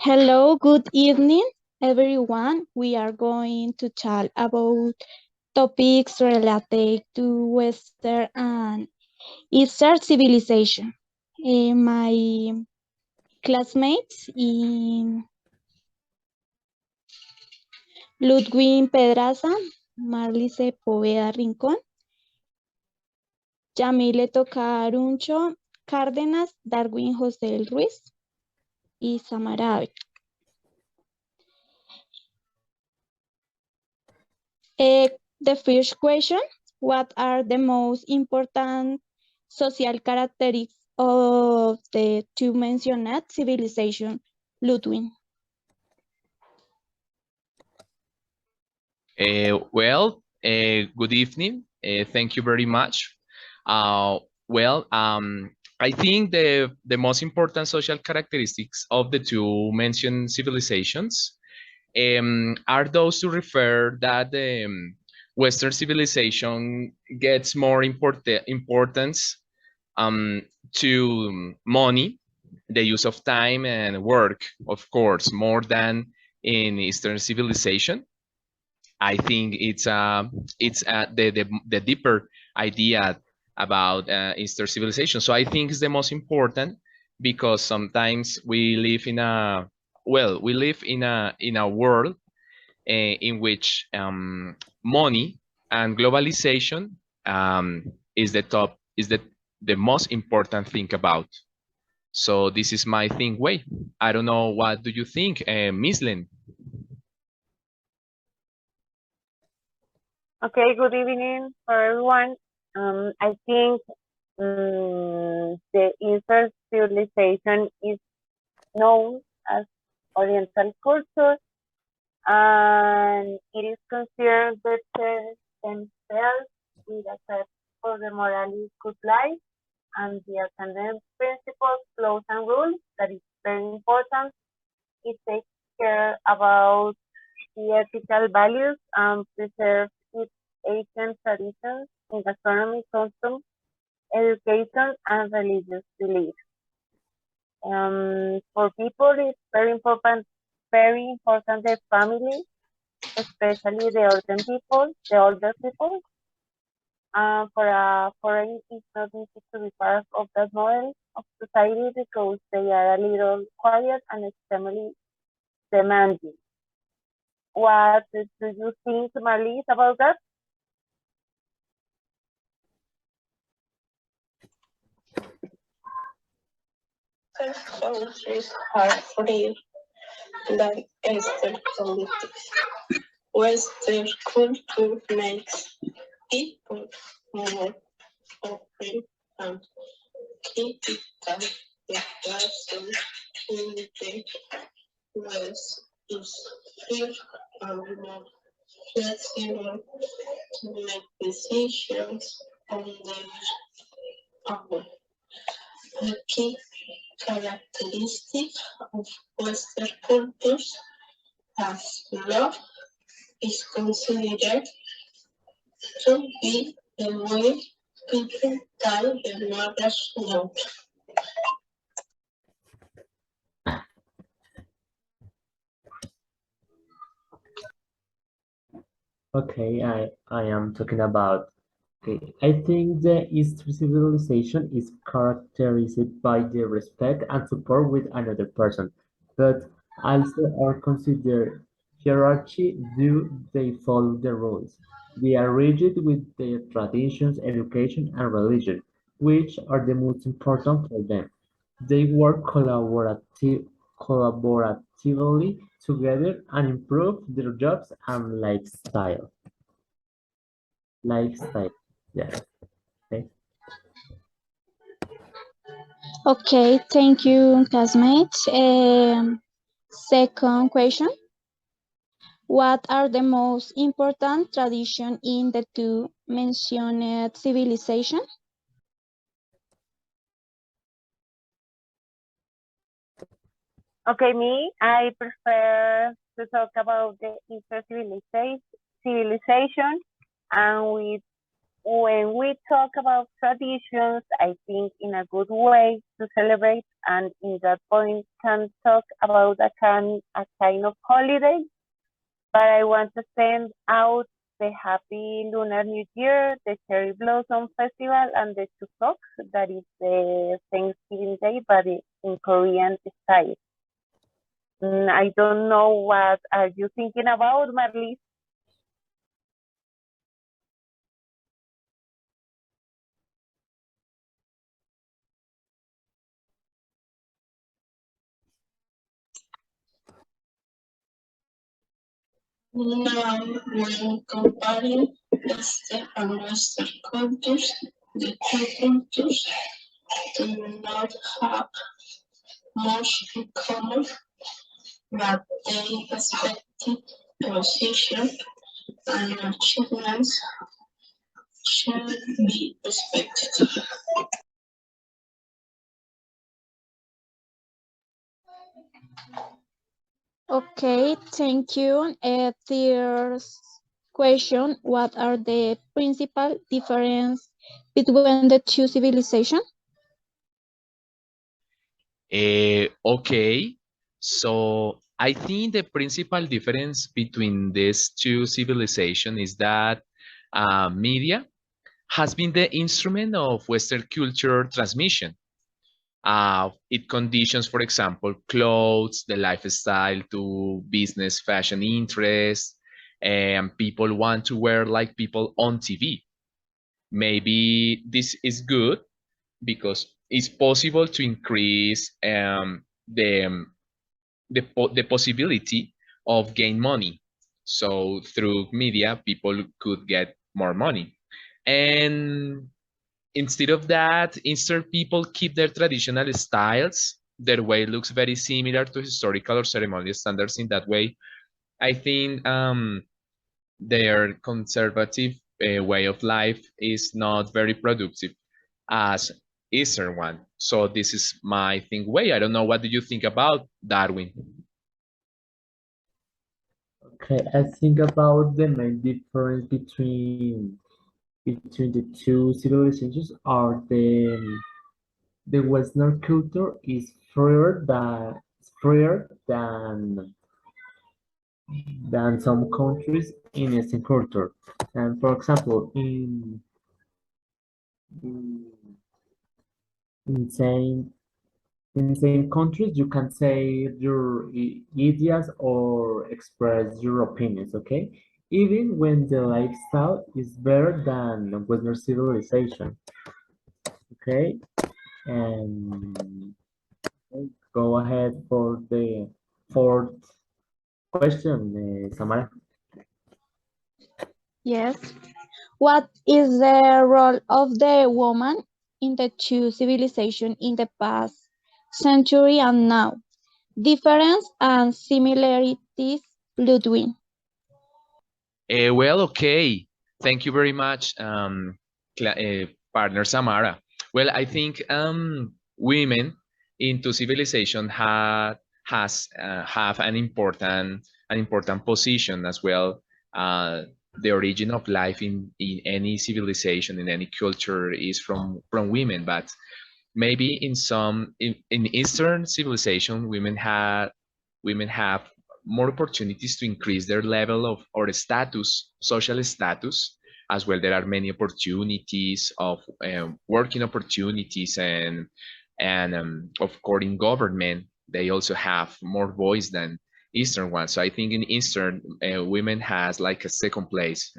Hello, good evening, everyone. We are going to talk about topics related to Western and Eastern civilization. My classmates in Ludwig Pedraza, Marlice Poveda Rincón, Yamile Tocaruncho Cárdenas, Darwin José Ruiz y Samara Ávila. The first question, what are the most important social characteristics of the two mentioned civilization, Ludwig? Good evening. Thank you very much. I think the most important social characteristics of the two mentioned civilizations are those to refer that Western civilization gets more importance to money, the use of time and work, of course, more than in Eastern civilization. I think it's the deeper idea about Eastern civilization. So I think it's the most important because sometimes we live in a world in which money and globalization is the most important thing about. So this is my thing way. I don't know, what do you think, Miss Lynn? Okay, good evening for everyone. I think the Eastern civilization is known as Oriental culture, and it is considered better themselves with a set for the morally good life and the attendant principles, laws, and rules. That is very important. It takes care about the ethical values and preserve its ancient traditions in gastronomy, custom, education, and religious beliefs. For people, it's very important the family, especially the older people. For a foreign, it's not easy to be part of that model of society because they are a little quiet and extremely demanding. What do you think, Marlies, about that? Countries are free like Eastern politics. Western culture makes people more open and critical. The person in the West is free and more flexible to make decisions on their own. A key characteristic of Western cultures as love is considered to be the way people tell their mothers no. Okay, I am talking about. Okay, I think the Eastern civilization is characterized by the respect and support with another person, but also are considered hierarchy. Do they follow the rules? They are rigid with their traditions, education, and religion, which are the most important for them. They work collaboratively together and improve their jobs and lifestyle. Lifestyle, yes. Okay. Okay, thank you, classmates. Second question, what are the most important traditions in the two mentioned civilization? Okay, I prefer to talk about the Eastern civilization and with when we talk about traditions, I think in a good way to celebrate, and in that point can talk about a kind of holiday. But I want to send out the Happy Lunar New Year, the Cherry Blossom Festival, and the Chuseok, that is the Thanksgiving Day, but in Korean style. I don't know what are you thinking about, Marlise? Now, when comparing Eastern and Western cultures, the two cultures do not have much in common, but their respective position and achievements should be respected. Okay, thank you. Third question, what are the principal difference between the two civilizations? Okay, so I think the principal difference between these two civilizations is that media has been the instrument of Western culture transmission. It conditions, for example, clothes, the lifestyle to business fashion interests, and people want to wear like people on TV. Maybe this is good because it's possible to increase the possibility of gain money. So through media, people could get more money. And instead of that, instead people keep their traditional styles. Their way looks very similar to historical or ceremonial standards. In that way, I think their conservative way of life is not very productive as Eastern one. So this is my think way. I don't know. What do you think about Darwin? Okay, I think about the main difference between the two civilizations are the Western culture is freer than some countries in Eastern culture. And for example, in, in same in same countries, you can say your ideas or express your opinions. Okay, even when the lifestyle is better than Western civilization. Okay, and go ahead for the fourth question, Samara. Yes. What is the role of the woman in the two civilizations in the past century and now? Difference and similarities, Ludwig. Well, okay. Thank you very much, partner Samara. Well, I think women into civilization have an important position as well. The origin of life in any civilization, in any culture, is from women. But maybe in Eastern civilization, women have more opportunities to increase their level of or status, social status. As well, there are many opportunities of working opportunities, and of course in government they also have more voice than Eastern ones. So I think in Eastern, women has like a second place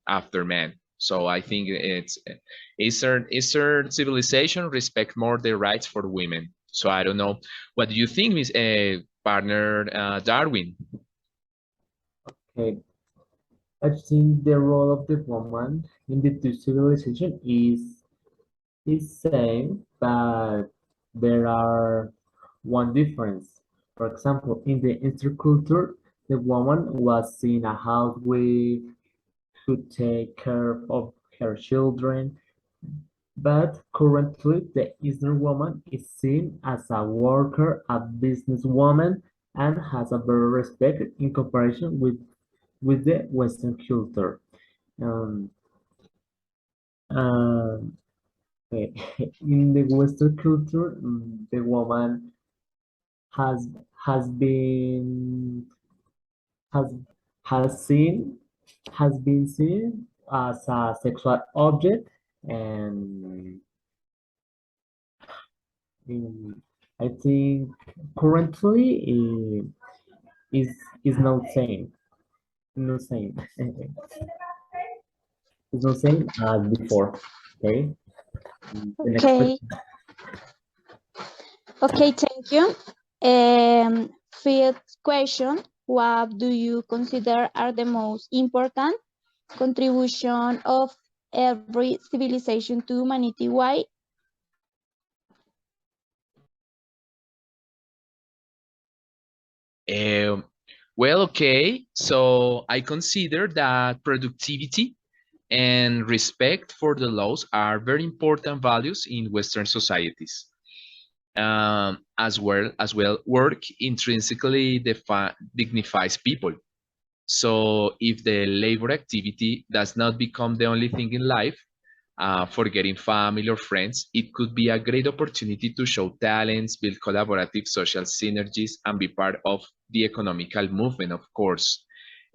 after men. So I think it's Eastern civilization respect more the rights for women. So I don't know. What do you think, Miss partner Darwin? Okay, I think the role of the woman in the two civilization is same, but there are one difference. For example, in the Eastern culture, the woman was in a house with who take care of her children, but currently the Eastern woman is seen as a worker, a businesswoman, and has a better respect in comparison with the Western culture. Um, Okay. In the Western culture, the woman has has been has has seen has been seen as a sexual object, and I think currently is is not same, not same, it's not same as before. Okay. The next Okay, question. okay, thank you. Fifth question, what do you consider are the most important contribution of every civilization to humanity? Why? Um, well, okay. So I consider that productivity and respect for the laws are very important values in Western societies. As well, work intrinsically dignifies people. So if the labor activity does not become the only thing in life, forgetting family or friends, it could be a great opportunity to show talents, build collaborative social synergies, and be part of the economical movement, of course.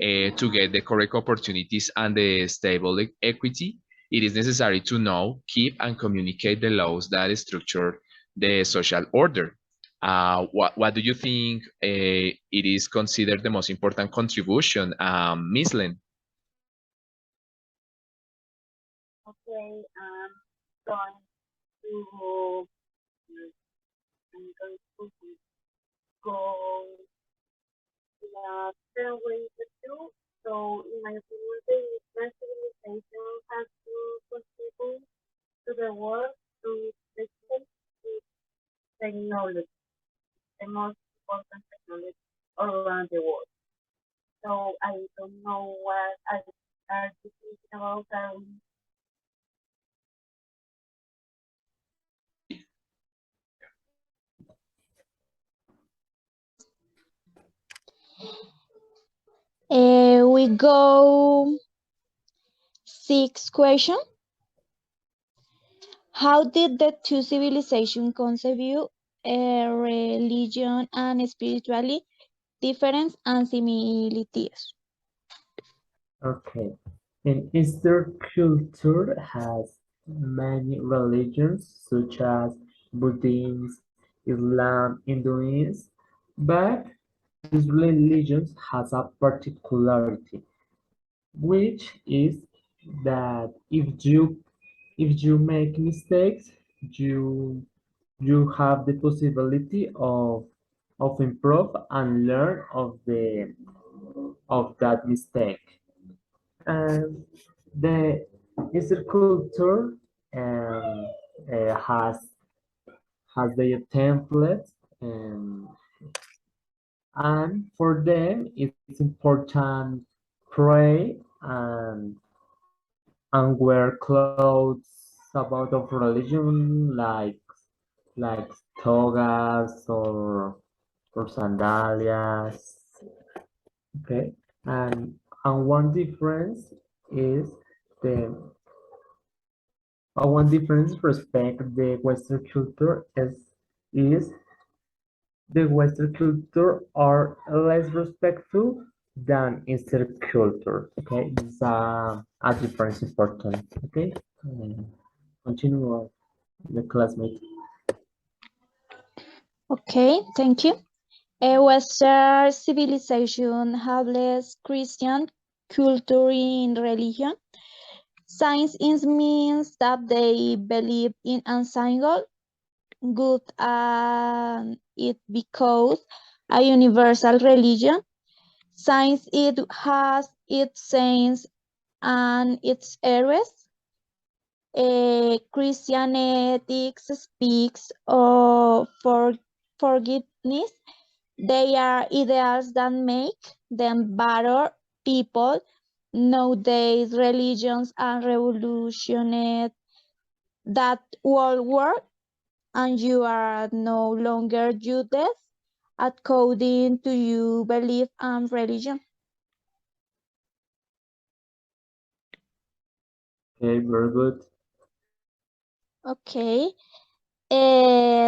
To get the correct opportunities and the stable equity, it is necessary to know, keep, and communicate the laws that structure the social order. What do you think it is considered the most important contribution, Miss Len? Okay, going to I'm going to go the way to do. So in my opinion, the Eastern civilization has to contribute to the world through technology, the most important technology around the world. So I don't know what are you thinking about. We go sixth question. How did the two civilizations conceive religion and spirituality, difference and similarities? Okay. In Eastern culture has many religions such as Buddhism, Islam, Hinduism, but these religions has a particularity, which is that if you make mistakes, you have the possibility of improve and learn of that mistake. And the Eastern culture um, has their templates, and for them it's important pray and wear clothes about of religion like togas or sandalias. Okay, and one difference is the one difference respect the Western culture is the Western culture are less respectful than Eastern culture. Okay, it's a difference important. Okay, continue on the classmate. Okay, thank you. A Western civilization have less Christian culture in religion. Science means that they believe in a single good and it because a universal religion. Science it has its saints and its heroes. Christian ethics speaks of forgiveness. They are ideals that make them better people. Nowadays, religions and revolutionaries that world war, and you are no longer Judas according to your belief and religion. Okay, very good. Okay.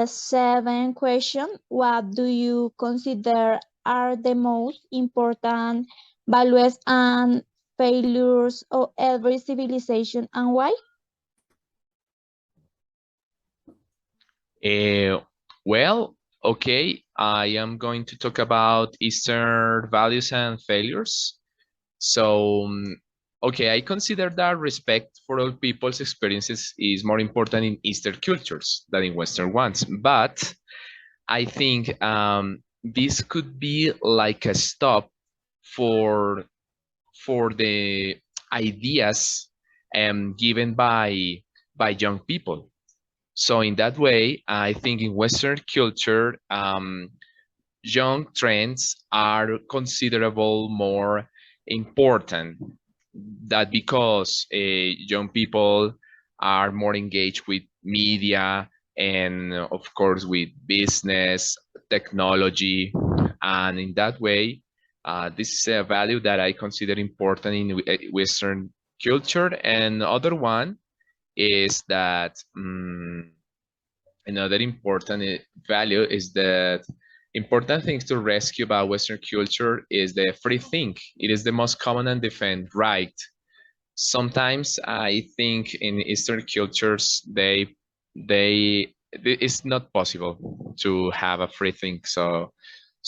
Seven question. What do you consider are the most important values and failures of every civilization and why? Well, okay, I am going to talk about Eastern values and failures. So, okay, I consider that respect for all people's experiences is more important in Eastern cultures than in Western ones. But I think this could be like a stop for the ideas given by young people. So in that way, I think in Western culture, young trends are considerable more important. That because young people are more engaged with media and of course with business, technology, and in that way, this is a value that I consider important in Western culture. And other one is that another important value is that important things to rescue about Western culture is the free think. It is the most common and defend right. Sometimes I think in Eastern cultures it's not possible to have a free think. So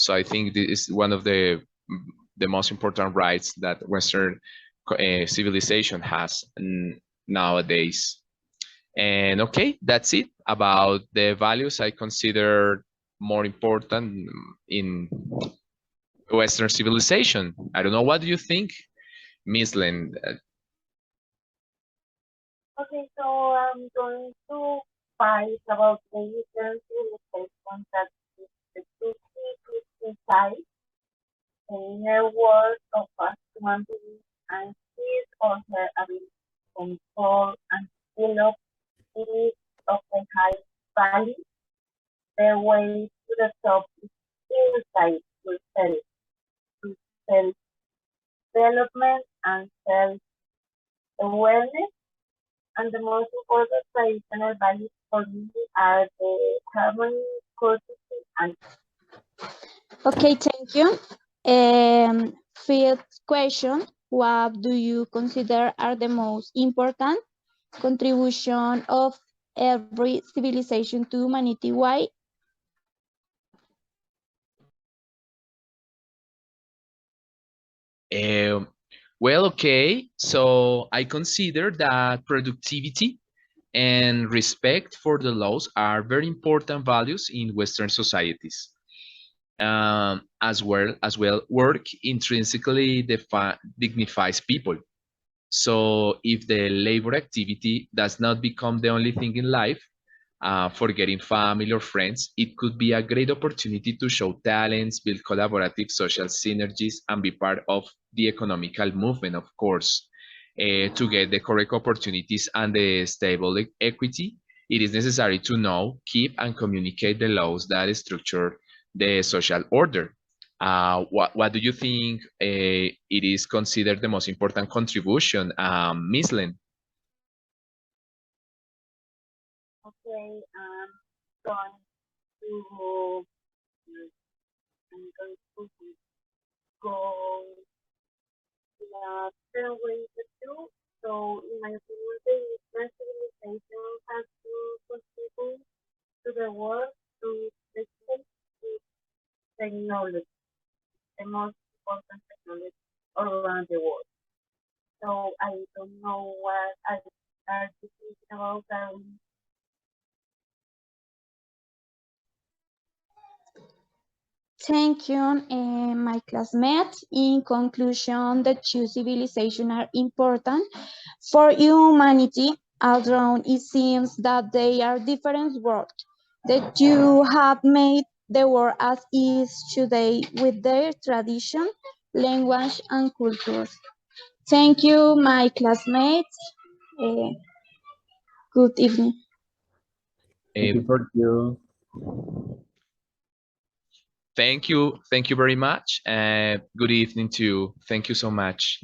I think this is one of the most important rights that Western civilization has nowadays. And okay, that's it about the values I consider more important in Western civilization. I don't know, what do you think, Miss Lynn? Okay, so I'm going to fight about the Eastern civilization that is the two inside the inner world of a human being and his or her ability to control and develop it of the high value. The way to the top is inside yourself, to self-development and self-awareness. And the most important traditional values for me are the harmony, courtesy, and Okay, thank you. Fifth question. What do you consider are the most important contribution of every civilization to humanity? Why? Um, well, okay. So I consider that productivity and respect for the laws are very important values in Western societies. As well, work intrinsically dignifies people. So if the labor activity does not become the only thing in life, forgetting family or friends, it could be a great opportunity to show talents, build collaborative social synergies, and be part of the economical movement, of course. To get the correct opportunities and the stable equity, it is necessary to know, keep, and communicate the laws that structure the social order. What do you think it is considered the most important contribution, Miss Lynn? okay, going to I'm going to go the way to do. So in my opinion, the Eastern civilization has to contribute to the world through the technology, the most important technology around the world. So I don't know what are you thinking about that. Thank you, my classmates. In conclusion, the two civilizations are important for humanity, although it seems that they are different worlds. The two have made the world as is today with their tradition, language, and cultures. Thank you, my classmates. Uh, Good evening. Thank you Um, for you. Thank you very much, and good evening to you. Thank you so much.